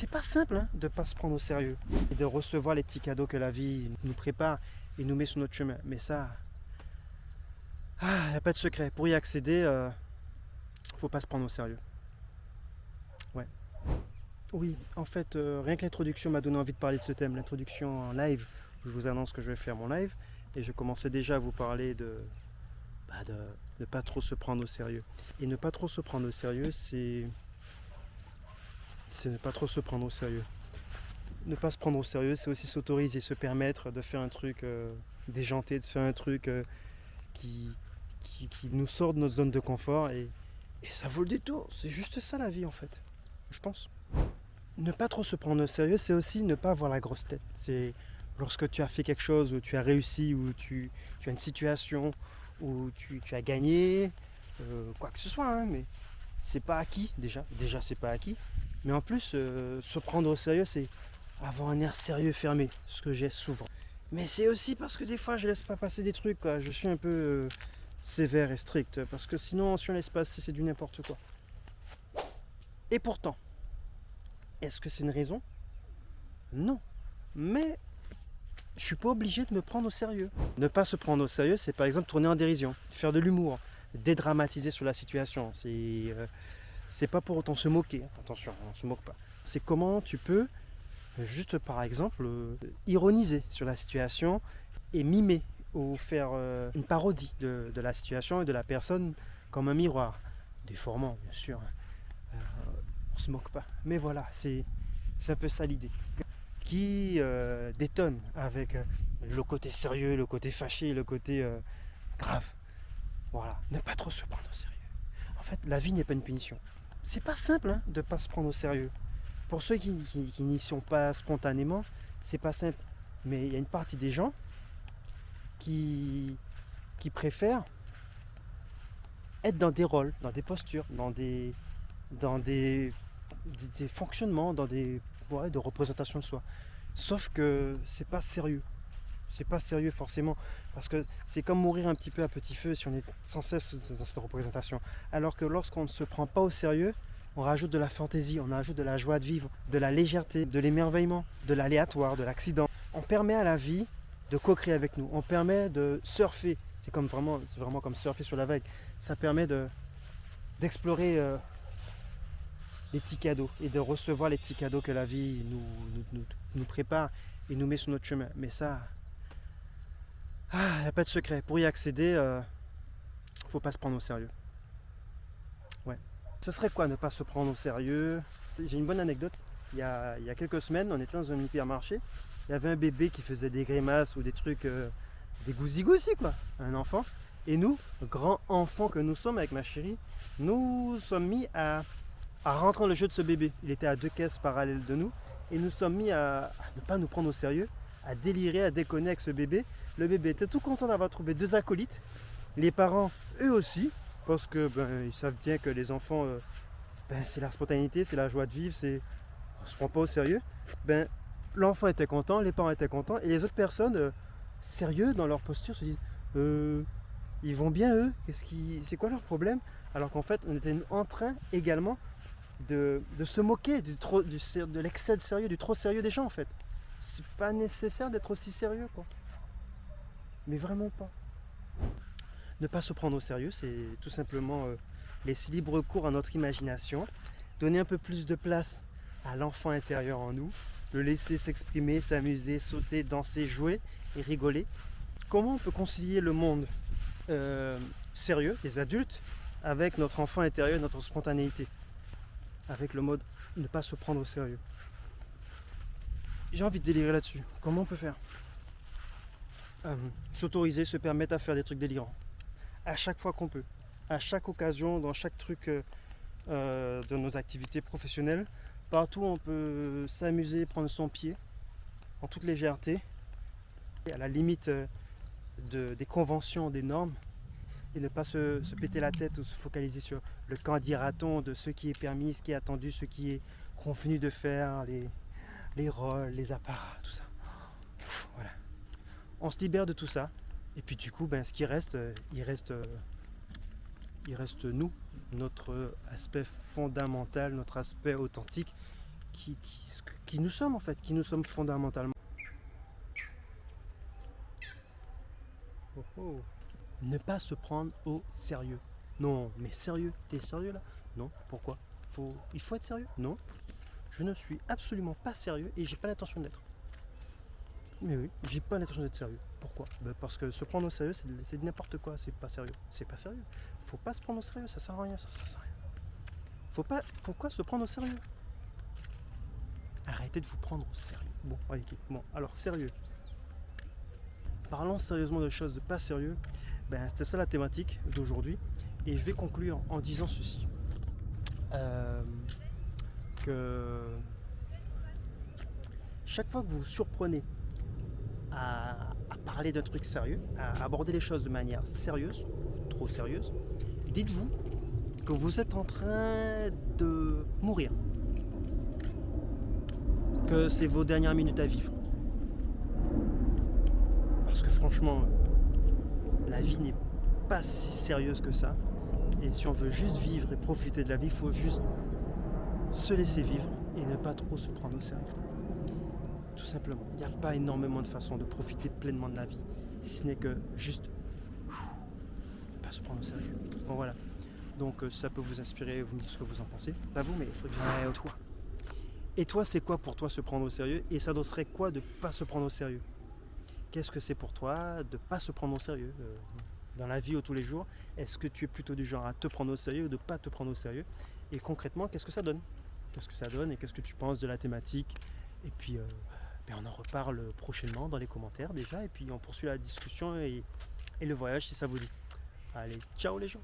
C'est pas simple hein, de ne pas se prendre au sérieux et de recevoir les petits cadeaux que la vie nous prépare et nous met sur notre chemin. Mais ça, il n'y a pas de secret. Pour y accéder, faut pas se prendre au sérieux. Ouais. Oui, en fait, rien que l'introduction m'a donné envie de parler de ce thème. L'introduction en live, je vous annonce que je vais faire mon live. Et je commençais déjà à vous parler de ne pas trop se prendre au sérieux. Et ne pas trop se prendre au sérieux, c'est ne pas trop se prendre au sérieux. Ne pas se prendre au sérieux, c'est aussi s'autoriser, se permettre de faire un truc déjanté, de faire un truc qui, qui nous sort de notre zone de confort. Et ça vaut le détour. C'est juste ça la vie en fait, je pense. Ne pas trop se prendre au sérieux, c'est aussi ne pas avoir la grosse tête. C'est lorsque tu as fait quelque chose, où tu as réussi, où tu as une situation, où tu as gagné, quoi que ce soit, hein, mais c'est pas acquis déjà. Déjà, c'est pas acquis. Mais en plus, se prendre au sérieux, c'est avoir un air sérieux fermé, ce que j'ai souvent. Mais c'est aussi parce que des fois, je laisse pas passer des trucs, quoi. Je suis un peu sévère et strict, parce que sinon, si on laisse passer, c'est du n'importe quoi. Et pourtant, est-ce que c'est une raison? Non. Mais je suis pas obligé de me prendre au sérieux. Ne pas se prendre au sérieux, c'est par exemple tourner en dérision, faire de l'humour, dédramatiser sur la situation. C'est pas pour autant se moquer. Attention, on se moque pas. C'est comment tu peux juste par exemple ironiser sur la situation et mimer ou faire une parodie de la situation et de la personne comme un miroir. Déformant, bien sûr. On se moque pas. Mais voilà, c'est un peu ça l'idée. Qui détonne avec le côté sérieux, le côté fâché, le côté grave. Voilà, ne pas trop se prendre au sérieux. En fait, la vie n'est pas une punition. C'est pas simple hein, de ne pas se prendre au sérieux. Pour ceux qui n'y sont pas spontanément, c'est pas simple. Mais il y a une partie des gens qui préfèrent être dans des rôles, dans des postures, dans des fonctionnements, dans des de représentation de soi. Sauf que c'est pas sérieux. C'est pas sérieux forcément, parce que c'est comme mourir un petit peu à petit feu si on est sans cesse dans cette représentation. Alors que lorsqu'on ne se prend pas au sérieux, on rajoute de la fantaisie, on ajoute de la joie de vivre, de la légèreté, de l'émerveillement, de l'aléatoire, de l'accident. On permet à la vie de co-créer avec nous, on permet de surfer, c'est vraiment comme surfer sur la vague. Ça permet d'explorer les petits cadeaux et de recevoir les petits cadeaux que la vie nous prépare et nous met sur notre chemin. Mais ça, il n'y a pas de secret. Pour y accéder, faut pas se prendre au sérieux. Ouais. Ce serait quoi ne pas se prendre au sérieux? J'ai une bonne anecdote. Il y a quelques semaines, on était dans un hypermarché. Il y avait un bébé qui faisait des grimaces ou des trucs, des gousi-goussi quoi, un enfant. Et nous, grands enfants que nous sommes avec ma chérie, nous sommes mis à rentrer dans le jeu de ce bébé. Il était à 2 caisses parallèles de nous. Et nous sommes mis à ne pas nous prendre au sérieux, à délirer, à déconner avec ce bébé. Le bébé était tout content d'avoir trouvé 2 acolytes. Les parents, eux aussi, parce que ils savent bien que les enfants, c'est la spontanéité, c'est la joie de vivre, on se prend pas au sérieux. L'enfant était content, les parents étaient contents, et les autres personnes, sérieux dans leur posture, se disent ils vont bien eux, c'est quoi leur problème? Alors qu'en fait, on était en train également de se moquer de l'excès de sérieux, du trop sérieux des gens en fait. C'est pas nécessaire d'être aussi sérieux quoi. Mais vraiment pas. Ne pas se prendre au sérieux, c'est tout simplement laisser libre cours à notre imagination, donner un peu plus de place à l'enfant intérieur en nous, le laisser s'exprimer, s'amuser, sauter, danser, jouer et rigoler. Comment on peut concilier le monde sérieux, les adultes, avec notre enfant intérieur, notre spontanéité, avec le mode ne pas se prendre au sérieux? J'ai envie de délirer là-dessus. Comment on peut faire? S'autoriser, se permettre à faire des trucs délirants. À chaque fois qu'on peut. À chaque occasion, dans chaque truc de nos activités professionnelles. Partout où on peut s'amuser, prendre son pied, en toute légèreté, à la limite des conventions, des normes, et ne pas se péter la tête ou se focaliser sur le qu'en dira-t-on de ce qui est permis, ce qui est attendu, ce qui est convenu de faire, les rôles, les apparats, tout ça. Voilà. On se libère de tout ça, et puis du coup, ce qui reste, il reste nous, notre aspect fondamental, notre aspect authentique, ce qui nous sommes en fait, qui nous sommes fondamentalement. Oh oh. Ne pas se prendre au sérieux. Non, mais sérieux, t'es sérieux là? Non, pourquoi? Il faut être sérieux? Non, je ne suis absolument pas sérieux et j'ai pas l'intention de l'être. Mais oui, j'ai pas l'intention d'être sérieux. Pourquoi? Parce que se prendre au sérieux, c'est n'importe quoi, c'est pas sérieux. C'est pas sérieux. Faut pas se prendre au sérieux, ça sert à rien, ça sert à rien. Pourquoi se prendre au sérieux? Arrêtez de vous prendre au sérieux. Bon, allez, ok. Bon, alors sérieux. Parlons sérieusement de choses pas sérieux. C'était ça la thématique d'aujourd'hui. Et je vais conclure en disant ceci. Que chaque fois que vous vous surprenez à parler d'un truc sérieux, à aborder les choses de manière sérieuse, trop sérieuse, dites-vous que vous êtes en train de mourir. Que c'est vos dernières minutes à vivre. Parce que franchement, la vie n'est pas si sérieuse que ça. Et si on veut juste vivre et profiter de la vie, il faut juste se laisser vivre et ne pas trop se prendre au sérieux. Tout simplement. Il n'y a pas énormément de façons de profiter pleinement de la vie, si ce n'est que juste pas se prendre au sérieux. Bon voilà. Donc ça peut vous inspirer, vous me dites ce que vous en pensez. Pas vous, mais il faut que j'aille toi. Et toi, c'est quoi pour toi se prendre au sérieux? Et ça serait quoi de pas se prendre au sérieux? Qu'est-ce que c'est pour toi de pas se prendre au sérieux dans la vie au tous les jours? Est-ce que tu es plutôt du genre à te prendre au sérieux ou de pas te prendre au sérieux? Et concrètement, qu'est-ce que ça donne? Qu'est-ce que ça donne et qu'est-ce que tu penses de la thématique? Et puis on en reparle prochainement dans les commentaires déjà et puis on poursuit la discussion et le voyage si ça vous dit. Allez, ciao les gens!